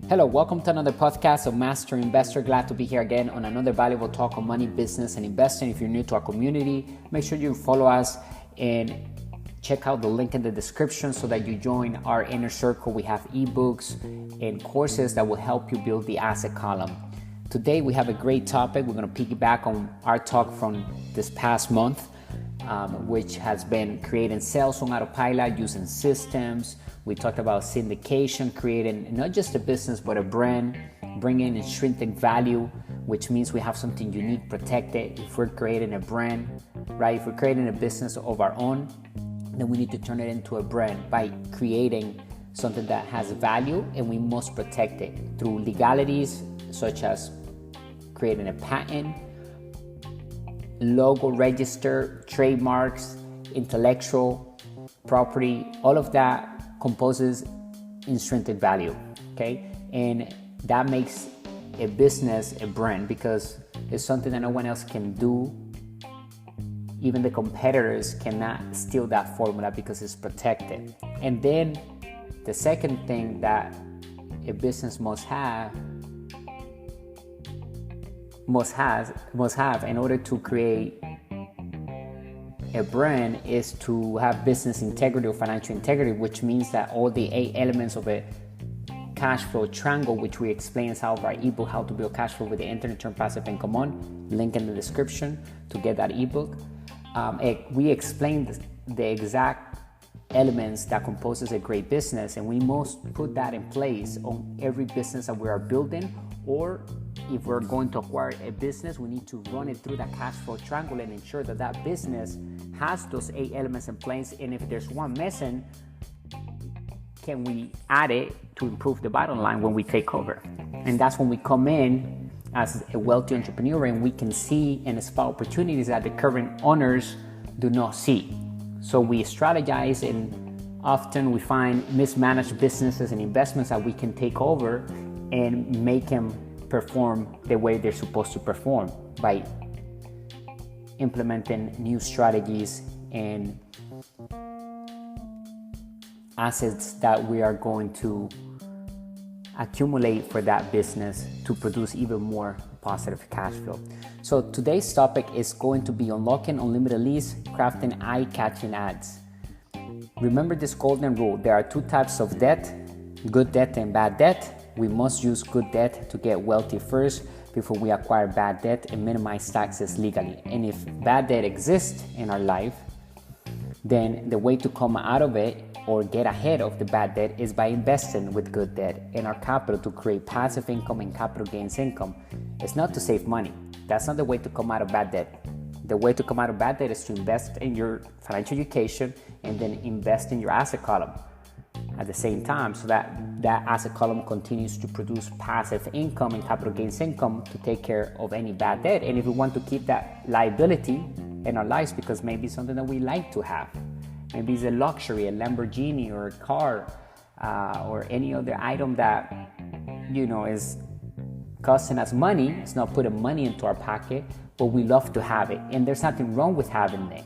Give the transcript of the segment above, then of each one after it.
Hello, welcome to another podcast of Master Investor. Glad to be here again on another valuable talk on money, business, and investing. If you're new to our community, make sure you follow us and check out the link in the description so that you join our inner circle. We have ebooks and courses that will help you build the asset column. Today, we have a great topic. We're going to piggyback on our talk from this past month, which has been creating sales on autopilot using systems. We talked about syndication, creating not just a business, but a brand, bringing intrinsic value, which means we have something unique, protected. If we're creating a brand, right? If we're creating a business of our own, then we need to turn it into a brand by creating something that has value, and we must protect it through legalities, such as creating a patent, logo register, trademarks, intellectual property. All of that composes intrinsic value, okay? And that makes a business a brand because it's something that no one else can do. Even the competitors cannot steal that formula because it's protected. And then the second thing that a business must have in order to create a brand is to have business integrity or financial integrity, which means that all the 8 elements of a cash flow triangle, which we explain inside of our ebook, How to Build Cash Flow with the Internet, Turn Passive Income On, link in the description to get that ebook. We explain the exact elements that composes a great business, and we must put that in place on every business that we are building, or if we're going to acquire a business, we need to run it through that cash flow triangle and ensure that that business has those 8 elements in place. And if there's one missing, can we add it to improve the bottom line when we take over? And that's when we come in as a wealthy entrepreneur and we can see and spot opportunities that the current owners do not see. So we strategize, and often we find mismanaged businesses and investments that we can take over and make them perform the way they're supposed to perform by implementing new strategies and assets that we are going to accumulate for that business to produce even more positive cash flow. So today's topic is going to be unlocking unlimited leads, crafting eye-catching ads. Remember this golden rule: there are 2 types of debt, good debt and bad debt. We must use good debt to get wealthy first before we acquire bad debt and minimize taxes legally. And if bad debt exists in our life, then the way to come out of it or get ahead of the bad debt is by investing with good debt in our capital to create passive income and capital gains income. It's not to save money. That's not the way to come out of bad debt. The way to come out of bad debt is to invest in your financial education and then invest in your asset column at the same time, so that asset column continues to produce passive income and capital gains income to take care of any bad debt. And if we want to keep that liability in our lives, because maybe it's something that we like to have, maybe it's a luxury, a Lamborghini or a car, or any other item that is costing us money. It's not putting money into our pocket, but we love to have it, and there's nothing wrong with having it.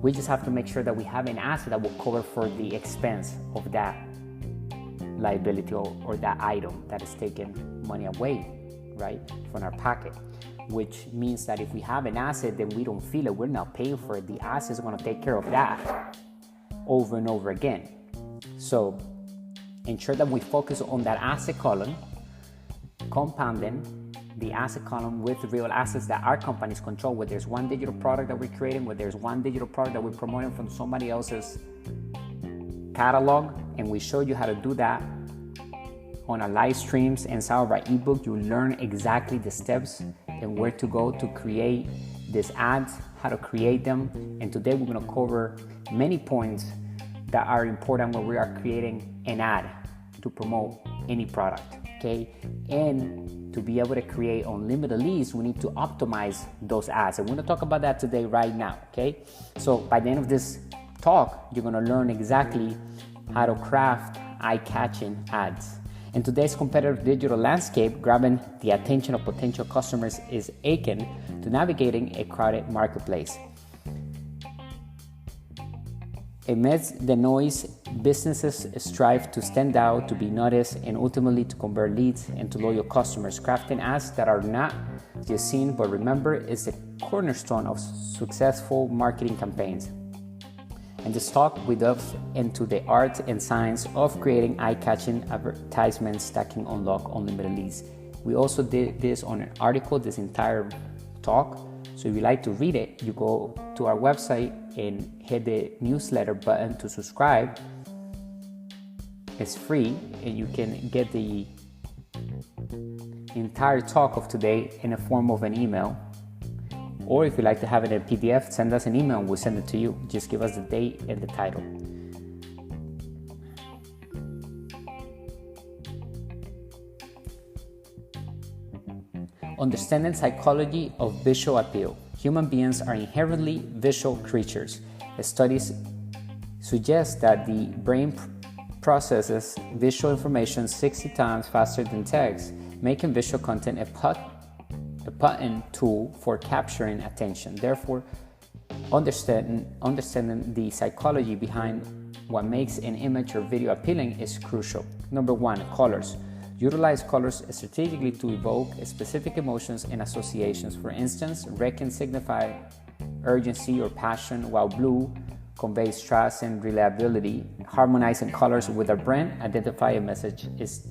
We just have to make sure that we have an asset that will cover for the expense of that liability or that item that is taking money away, right, from our pocket. Which means that if we have an asset, then we don't feel it. We're not paying for it. The asset is going to take care of that over and over again. So ensure that we focus on that asset column, compounding the asset column with real assets that our companies control. Where there's one digital product that we're creating, where there's one digital product that we're promoting from somebody else's catalog, and we show you how to do that on our live streams and inside of our ebook. You learn exactly the steps and where to go to create these ads, how to create them. And today we're going to cover many points that are important when we are creating an ad to promote any product, okay? And to be able to create unlimited leads, we need to optimize those ads. And we're going to talk about that today right now, okay? So by the end of this talk, you're going to learn exactly how to craft eye-catching ads. In today's competitive digital landscape, grabbing the attention of potential customers is akin to navigating a crowded marketplace. Amidst the noise, businesses strive to stand out, to be noticed, and ultimately to convert leads into loyal customers. Crafting ads that are not just seen but remembered is the cornerstone of successful marketing campaigns. In this talk, we delve into the art and science of creating eye-catching advertisements that can unlock unlimited leads. We also did this on an article, this entire talk. So if you like to read it, you go to our website and hit the newsletter button to subscribe. It's free and you can get the entire talk of today in a form of an email. Or if you like to have it in PDF, send us an email and we'll send it to you. Just give us the date and the title. Understanding psychology of visual appeal. Human beings are inherently visual creatures. Studies suggest that the brain processes visual information 60 times faster than text, making visual content a potent tool for capturing attention. Therefore, understanding the psychology behind what makes an image or video appealing is crucial. Number 1, colors. Utilize colors strategically to evoke specific emotions and associations. For instance, red can signify urgency or passion, while blue conveys trust and reliability. Harmonizing colors with our brand identify a message is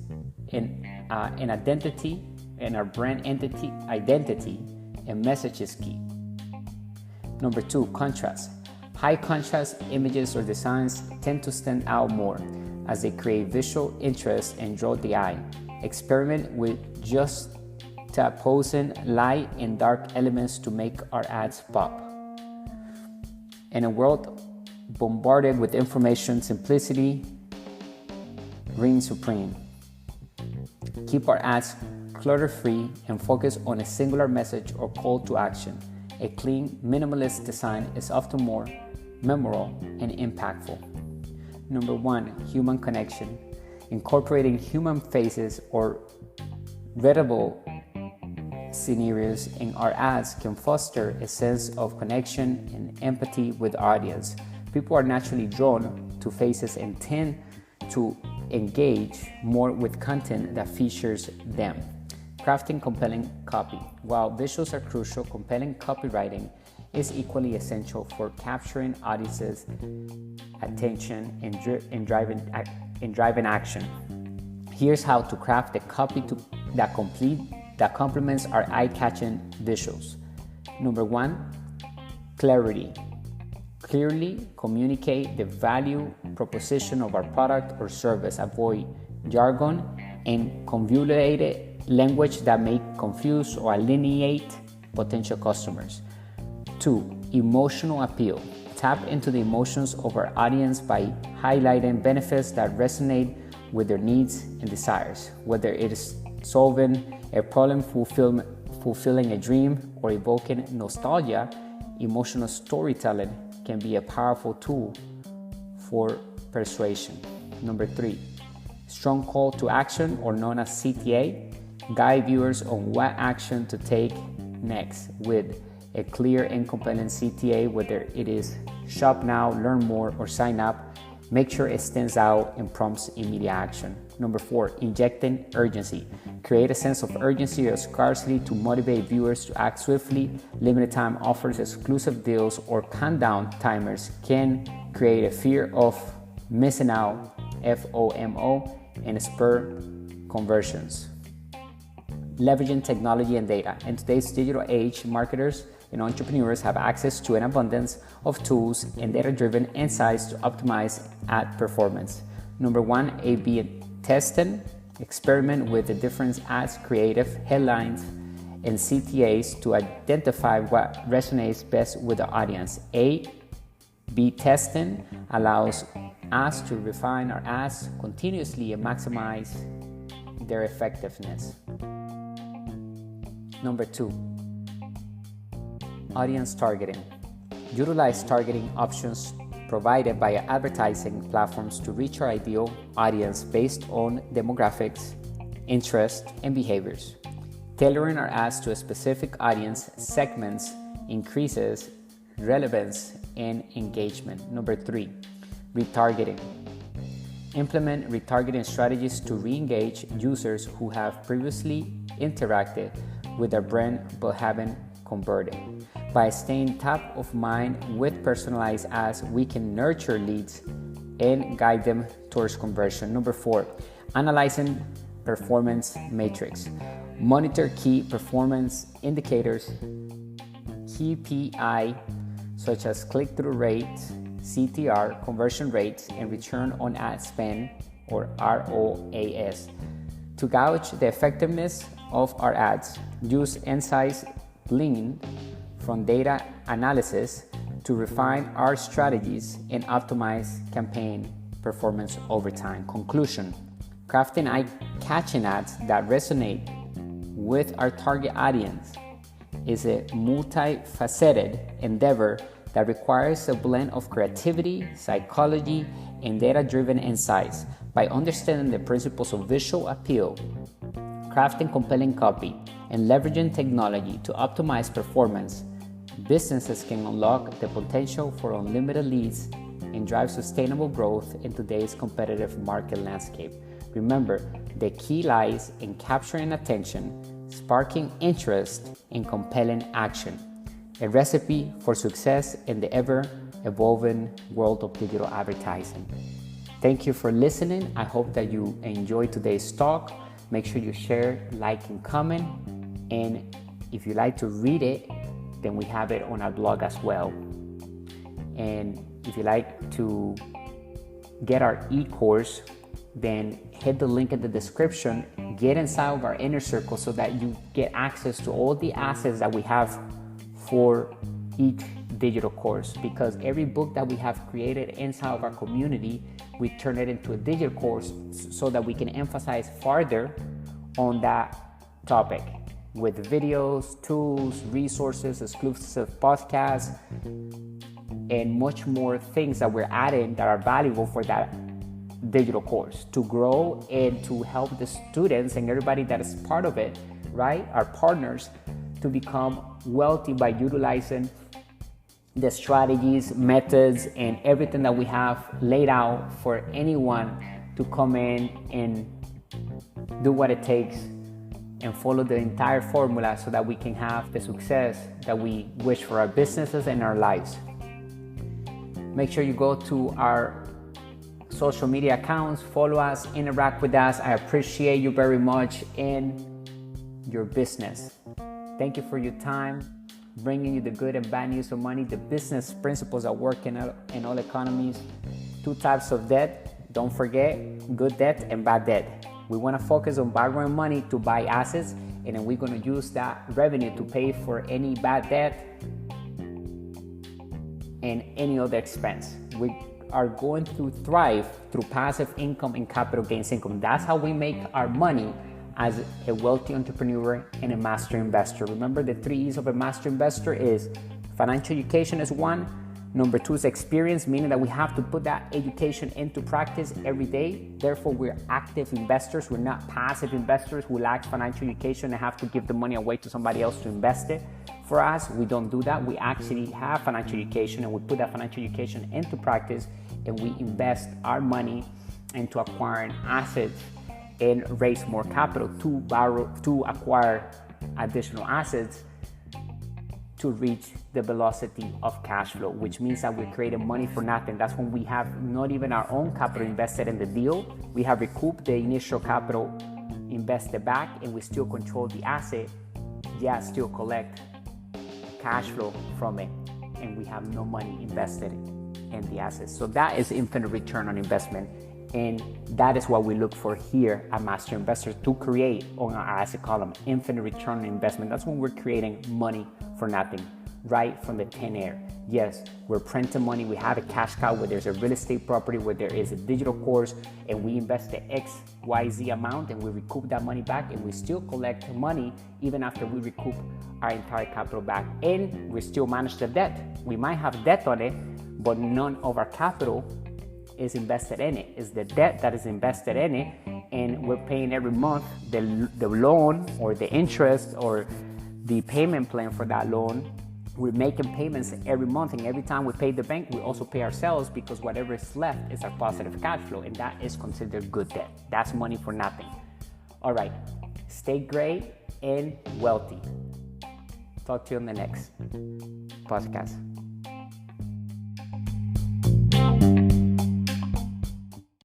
an identity, and our brand identity and message is key. Number 2, contrast. High contrast images or designs tend to stand out more as they create visual interest and draw the eye. Experiment with just juxtaposing light and dark elements to make our ads pop. In a world bombarded with information, simplicity reigns supreme. Keep our ads clutter-free and focus on a singular message or call to action. A clean, minimalist design is often more memorable and impactful. Number 1, human connection. Incorporating human faces or readable scenarios in our ads can foster a sense of connection and empathy with the audience. People are naturally drawn to faces and tend to engage more with content that features them. Crafting compelling copy. While visuals are crucial, compelling copywriting is equally essential for capturing audiences' attention and driving action. Here's how to craft a copy that complements our eye-catching visuals. Number 1, clarity. Clearly communicate the value proposition of our product or service. Avoid jargon and convoluted language that may confuse or alienate potential customers. 2, emotional appeal. Tap into the emotions of our audience by highlighting benefits that resonate with their needs and desires. Whether it is solving a problem, fulfilling a dream, or evoking nostalgia, emotional storytelling can be a powerful tool for persuasion. Number 3, strong call to action, or known as CTA. Guide viewers on what action to take next with a clear and compelling CTA, whether it is shop now, learn more, or sign up. Make sure it stands out and prompts immediate action. Number 4, injecting urgency. Create a sense of urgency or scarcity to motivate viewers to act swiftly. Limited time offers, exclusive deals, or countdown timers can create a fear of missing out, FOMO, and spur conversions. Leveraging technology and data. In today's digital age, marketers and entrepreneurs have access to an abundance of tools and data-driven insights to optimize ad performance. Number 1, A/B testing. Experiment with the different ads, creative, headlines, and CTAs to identify what resonates best with the audience. A/B testing allows us to refine our ads continuously and maximize their effectiveness. Number 2, audience targeting. Utilize targeting options provided by advertising platforms to reach our ideal audience based on demographics, interests, and behaviors. Tailoring our ads to a specific audience segments increases relevance and engagement. Number 3, Retargeting. Implement retargeting strategies to re-engage users who have previously interacted with their brand but haven't converted. By staying top of mind with personalized ads, we can nurture leads and guide them towards conversion. Number 4, analyzing performance matrix. Monitor key performance indicators, KPI, such as click-through rate, CTR, conversion rates, and return on ad spend, or ROAS. To gauge the effectiveness of our ads, use insights gleaned from data analysis to refine our strategies and optimize campaign performance over time. Conclusion: crafting eye-catching ads that resonate with our target audience is a multifaceted endeavor that requires a blend of creativity, psychology, and data-driven insights. By understanding the principles of visual appeal, crafting compelling copy, and leveraging technology to optimize performance, businesses can unlock the potential for unlimited leads and drive sustainable growth in today's competitive market landscape. Remember, the key lies in capturing attention, sparking interest, and compelling action. A recipe for success in the ever-evolving world of digital advertising. Thank you for listening. I hope that you enjoyed today's talk. Make sure you share, like, and comment. And if you like to read it, then we have it on our blog as well. And if you like to get our e-course, then hit the link in the description. Get inside of our inner circle so that you get access to all the assets that we have for each digital course, because every book that we have created inside of our community, we turn it into a digital course so that we can emphasize farther on that topic with videos, tools, resources, exclusive podcasts, and much more things that we're adding that are valuable for that digital course to grow and to help the students and everybody that is part of it, right? Our partners, to become wealthy by utilizing the strategies, methods, and everything that we have laid out for anyone to come in and do what it takes and follow the entire formula so that we can have the success that we wish for our businesses and our lives. Make sure you go to our social media accounts, follow us, interact with us. I appreciate you very much in your business. Thank you for your time, bringing you the good and bad news of money, the business principles that work in all economies. 2 types of debt. Don't forget, good debt and bad debt. We want to focus on borrowing money to buy assets, and then we're going to use that revenue to pay for any bad debt and any other expense. We are going to thrive through passive income and capital gains income. That's how we make our money as a wealthy entrepreneur and a master investor. Remember, the 3 E's of a master investor is financial education is 1. Number 2 is experience, meaning that we have to put that education into practice every day. Therefore, we're active investors. We're not passive investors who lack financial education and have to give the money away to somebody else to invest it for us. We don't do that. We actually have financial education, and we put that financial education into practice, and we invest our money into acquiring assets and raise more capital to acquire additional assets to reach the velocity of cash flow, which means that we're creating money for nothing. That's when we have not even our own capital invested in the deal. We have recouped the initial capital invested back, and we still control the asset, yet still collect cash flow from it, and we have no money invested in the assets. So that is infinite return on investment. And that is what we look for here at Master Investors, to create on our asset column, infinite return on investment. That's when we're creating money for nothing, right from the thin air. Yes, we're printing money. We have a cash cow where there's a real estate property, where there is a digital course, and we invest the XYZ amount and we recoup that money back, and we still collect money even after we recoup our entire capital back. And we still manage the debt. We might have debt on it, but none of our capital is invested in it. It's the debt that is invested in it, and we're paying every month the loan or the interest or the payment plan for that loan we're making payments every month, and every time we pay the bank, we also pay ourselves, because whatever is left is our positive cash flow, and that is considered good debt. That's money for nothing. All right, stay great and wealthy. Talk to you on the next podcast.